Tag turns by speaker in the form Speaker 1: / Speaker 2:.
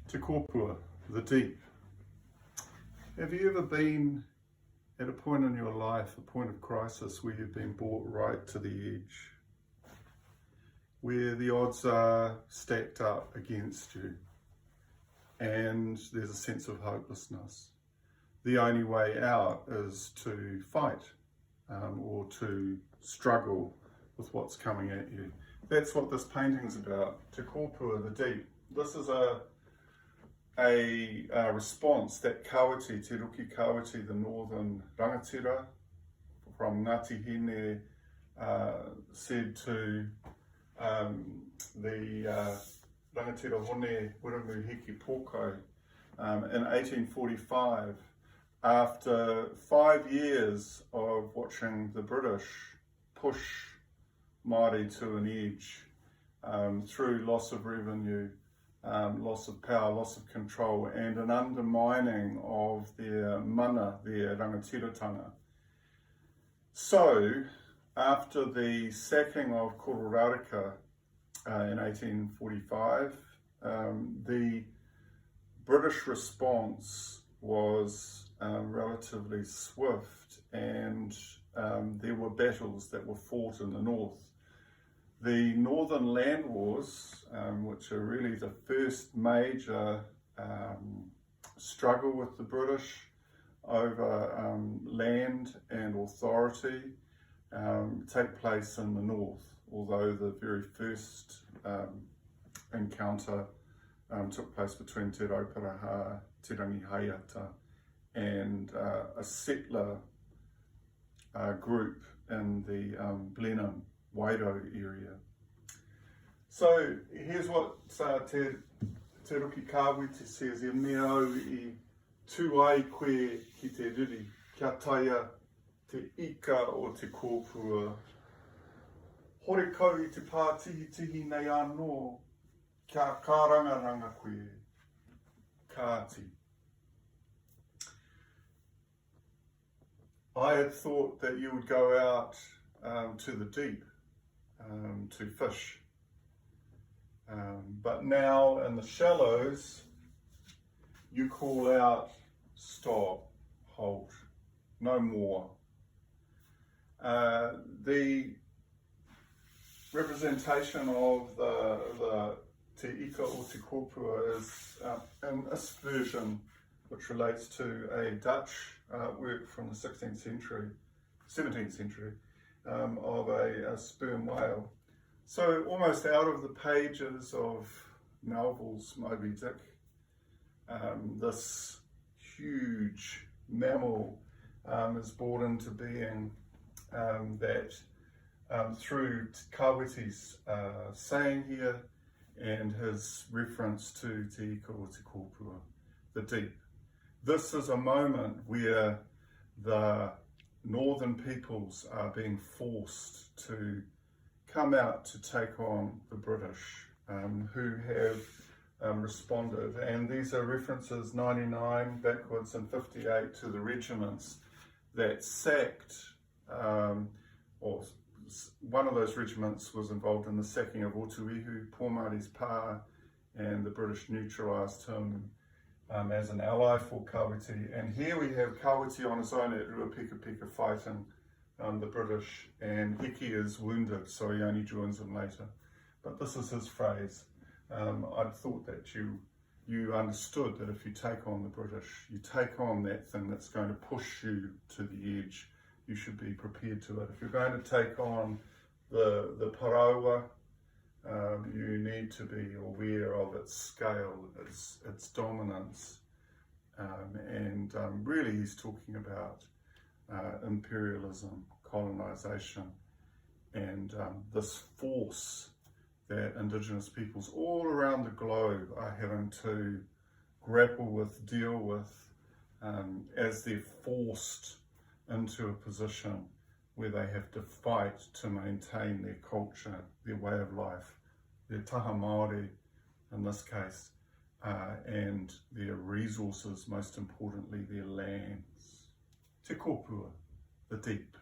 Speaker 1: Te Kōpua, the deep. Have you ever been at a point in your life, a point of crisis, where you've been brought right to the edge, where the odds are stacked up against you and there's a sense of hopelessness? The only way out is to fight or to struggle with what's coming at you. That's what this painting's about, Te Kōpua, the deep. This is a response that Kawiti, Te Ruki Kawiti, the northern rangatira from Ngāti said to the rangatira Hōne Heke in 1845, after 5 years of watching the British push Māori to an edge through loss of revenue, loss of power, loss of control, and an undermining of their mana, their rangatiratanga. So, after the sacking of Curator in 1845, the British response was relatively swift, and there were battles that were fought in the north. The Northern Land Wars, which are really the first major struggle with the British over land and authority, take place in the north, although the very first encounter took place between Te Rauparaha, Te Rangihīroa, and a settler group in the Blenheim Waido area. So here's what Te Ruki Kawiti says: E mea au I tū ai koe ki te riri, kia taia te ika o te kōpua. Hore kau I te pātihi nei anō, kia kārangaranga koe, kāti. I had thought that you would go out to the deep to fish, but now in the shallows you call out, stop, halt, no more. The representation of the Te Ika o Te Kōpua is an aspersion which relates to a Dutch work from the 17th century of a sperm whale. So almost out of the pages of Melville's Moby Dick, this huge mammal is brought into being that through Kawiti's saying here and his reference to Te Ika o Te Kōpua, the deep. This is a moment where the northern peoples are being forced to come out to take on the British, who have responded. And these are references 99 backwards and 58 to the regiments that sacked, or one of those regiments was involved in the sacking of Otuihu, Pōmari's pa, and the British neutralised him as an ally for Kawiti. And here we have Kawiti on his own at Ruapika fighting the British, and Heke is wounded, so he only joins them later. But this is his phrase. I'd thought that you understood that if you take on the British, you take on that thing that's going to push you to the edge. You should be prepared to it. If you're going to take on the parawa, you need to be aware of its scale, its dominance, and really he's talking about imperialism, colonisation, and this force that Indigenous peoples all around the globe are having to grapple with, deal with, as they're forced into a position where they have to fight to maintain their culture, their way of life, their taha Māori in this case, and their resources, most importantly their lands. Te Kōpua, the deep.